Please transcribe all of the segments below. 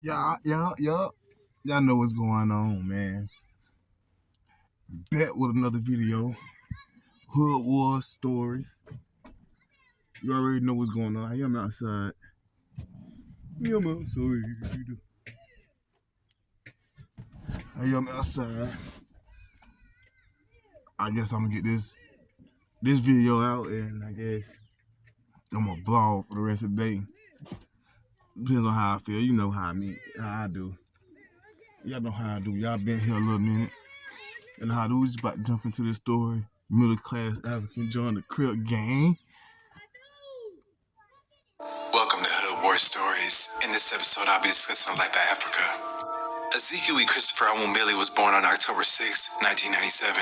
Yeah. Y'all know what's going on, man. Back with another video. Hood Wars stories. You already know what's going on. I am outside. I am outside. I guess I'm gonna get this video out, and I guess I'm gonna vlog for the rest of the day. Depends on how I feel. You know how I do. Y'all know how I do. Y'all been here a little minute. And how I do is about to jump into this story. Middle class African join the Crip gang. Welcome to Hood War Stories. In this episode, I'll be discussing the life of Africa. Ezekiel E. Christopher Awumili was born on October 6, 1997.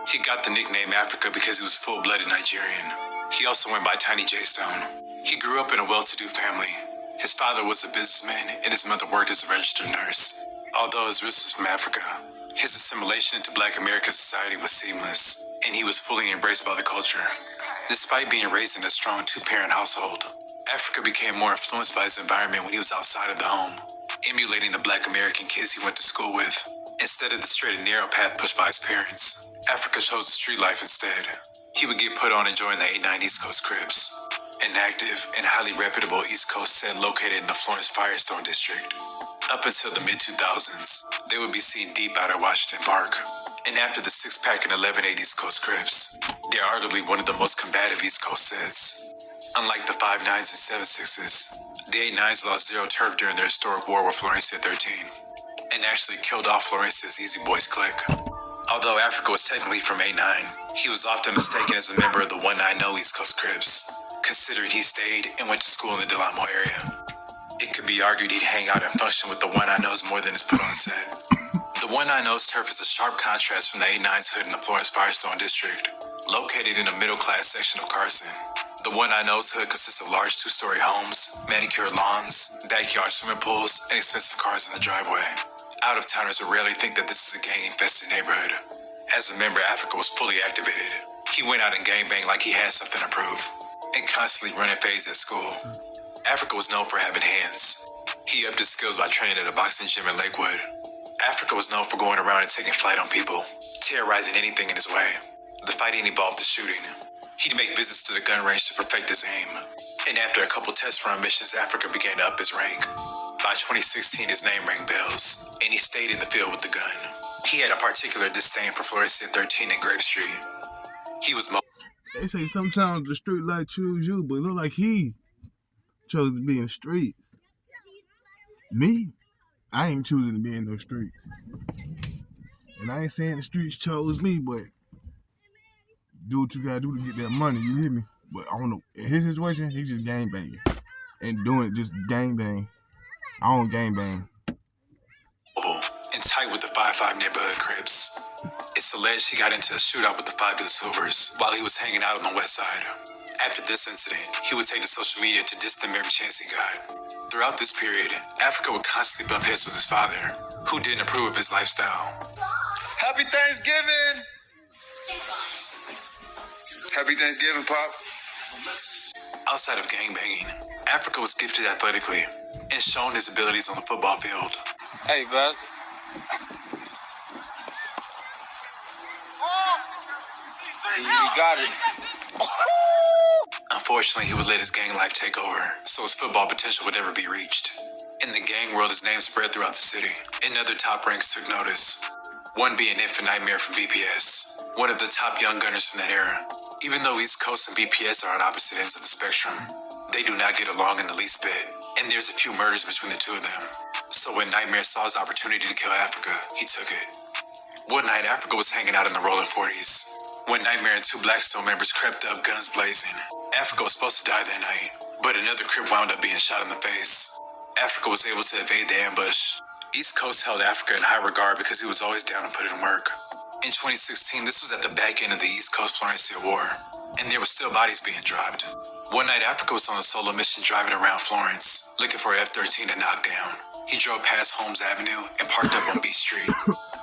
He got the nickname Africa because he was full-blooded Nigerian. He also went by Tiny J Stone. He grew up in a well-to-do family. His father was a businessman and his mother worked as a registered nurse. Although his roots was from Africa, his assimilation into Black American society was seamless, and he was fully embraced by the culture. Despite being raised in a strong two-parent household, Africa became more influenced by his environment when he was outside of the home, emulating the Black American kids he went to school with. Instead of the straight and narrow path pushed by his parents, Africa chose the street life instead. He would get put on and join the 8-9 East Coast Crips, an active and highly reputable East Coast set located in the Florence Firestone district. Up until the mid-2000s, they would be seen deep out at Washington Park. And after the 6-pack and 11-8 East Coast Crips, they're arguably one of the most combative East Coast sets. Unlike the 5-9s and 7-6s, the 8-9s lost zero turf during their historic war with Florencia 13, and actually killed off Florencia's Easy Boys clique. Although Africa was technically from 8-9, he was often mistaken as a member of the 190 East Coast Crips, considering he stayed and went to school in the Delamo area. It could be argued he'd hang out and function with the 190s more than is put on set. The 190's turf is a sharp contrast from the 8-9's hood in the Florence Firestone district, located in the middle-class section of Carson. The 190's hood consists of large 2-story homes, manicured lawns, backyard swimming pools, and expensive cars in the driveway. Out-of-towners would rarely think that this is a gang-infested neighborhood. As a member, Africa was fully activated. He went out and gangbanged like he had something to prove, and constantly running phase at school. Africa was known for having hands. He upped his skills by training at a boxing gym in Lakewood. Africa was known for going around and taking flight on people, terrorizing anything in his way. The fighting evolved to shooting. He'd make visits to the gun range to perfect his aim. And after a couple test run missions, Africa began to up his rank. By 2016, his name rang bells, and he stayed in the field with the gun. He had a particular disdain for Florencia 13 and Grape Street. He was They say sometimes the street life choose you, but it look like he chose to be in the streets. Me, I ain't choosing to be in those streets. And I ain't saying the streets chose me, but do what you gotta do to get that money, you hear me? But I don't know. In his situation, he just gangbanging. And doing it just gangbang. I don't gangbang. and tight with the 5-5 neighborhood Crips. It's alleged he got into a shootout with the 5 Deuce Hoovers while he was hanging out on the west side. After this incident, he would take to social media to diss them every chance he got. Throughout this period, Africa would constantly bump heads with his father, who didn't approve of his lifestyle. Happy Thanksgiving! Happy Thanksgiving, Pop. Outside of gangbanging, Africa was gifted athletically and shown his abilities on the football field. Hey, bastard. You got it. Unfortunately, he would let his gang life take over, so his football potential would never be reached. In the gang world, his name spread throughout the city, and other top ranks took notice. One being Infant Nightmare from BPS, one of the top young gunners from that era. Even though East Coast and BPS are on opposite ends of the spectrum, they do not get along in the least bit, and there's a few murders between the two of them. So when Nightmare saw his opportunity to kill Africa, he took it. One night, Africa was hanging out in the rolling 40s. When Nightmare and 2 Blackstone members crept up, guns blazing. Africa was supposed to die that night, but another Crip wound up being shot in the face. Africa was able to evade the ambush. East Coast held Africa in high regard because he was always down to put in work. In 2016, this was at the back end of the East Coast Florencia War, and there were still bodies being dropped. One night, Africa was on a solo mission driving around Florence, looking for an F-13 to knock down. He drove past Holmes Avenue and parked up on B Street.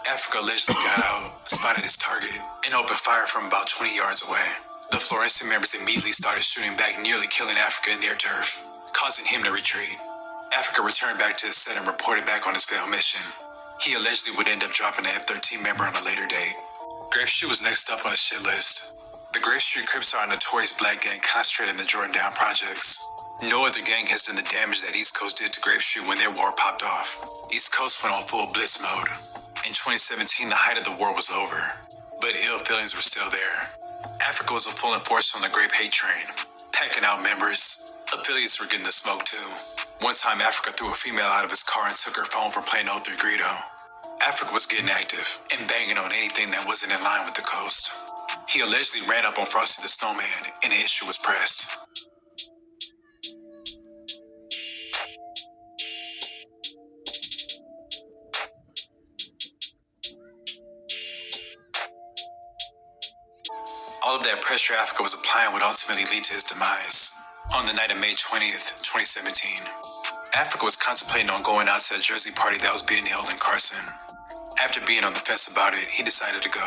Africa allegedly got out, spotted his target, and opened fire from about 20 yards away. The Florencia members immediately started shooting back, nearly killing Africa in their turf, causing him to retreat. Africa returned back to his set and reported back on his failed mission. He allegedly would end up dropping an F-13 member on a later date. Grape Street was next up on the shit list. The Grape Street Crips are a notorious black gang concentrated in the Jordan Down projects. No other gang has done the damage that East Coast did to Grape Street when their war popped off. East Coast went on full blitz mode. In 2017, the height of the war was over, but ill feelings were still there. Africa was a full enforcer on the Grape hate train, packing out members. Affiliates were getting the smoke too. One time, Africa threw a female out of his car and took her phone for playing 03 Greedo. Africa was getting active and banging on anything that wasn't in line with the coast. He allegedly ran up on Frosty the Snowman, and the issue was pressed. All of that pressure Africa was applying would ultimately lead to his demise. On the night of May 20th, 2017, Africa was contemplating on going out to a Jersey party that was being held in Carson. After being on the fence about it, he decided to go.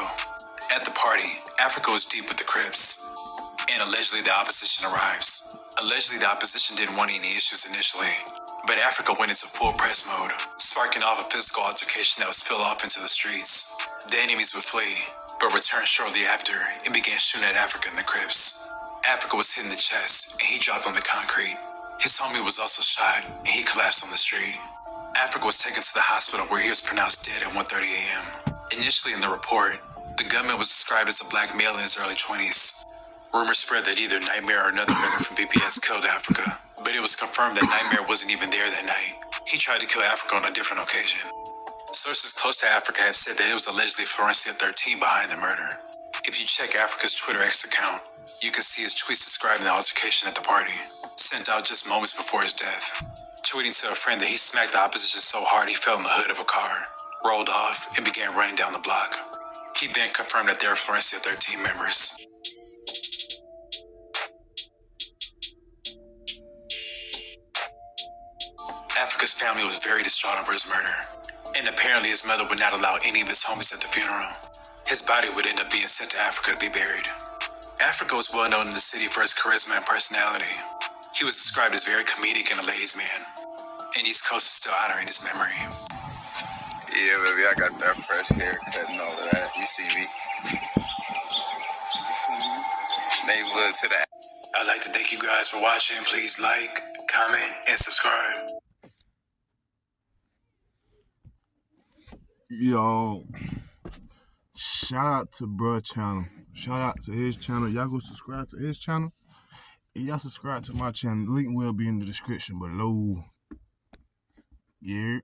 At the party, Africa was deep with the Crips, and allegedly the opposition arrives. Allegedly the opposition didn't want any issues initially, but Africa went into full press mode, sparking off a physical altercation that would spill off into the streets. The enemies would flee, but returned shortly after and began shooting at Africa and the Crips. Africa was hit in the chest, and he dropped on the concrete. His homie was also shot, and he collapsed on the street. Africa was taken to the hospital where he was pronounced dead at 1:30 a.m. Initially in the report, the gunman was described as a black male in his early 20s. Rumors spread that either Nightmare or another member from BPS killed Africa, but it was confirmed that Nightmare wasn't even there that night. He tried to kill Africa on a different occasion. Sources close to Africa have said that it was allegedly Florencia 13 behind the murder. If you check Africa's Twitter X account, you can see his tweets describing the altercation at the party, sent out just moments before his death, tweeting to a friend that he smacked the opposition so hard he fell in the hood of a car, rolled off, and began running down the block. He then confirmed that they were Florencia 13 members. Africa's family was very distraught over his murder, and apparently his mother would not allow any of his homies at the funeral. His body would end up being sent to Africa to be buried. Africa was well known in the city for his charisma and personality. He was described as very comedic and a ladies' man, and East Coast is still honoring his memory. Yeah, baby, I got that fresh haircut and all of that. You see me? Neighborhood to the... I'd like to thank you guys for watching. Please like, comment, and subscribe. Yo, shout out to bruh channel. Shout out to his channel. Y'all go subscribe to his channel. And y'all subscribe to my channel. The link will be in the description below. Yeah.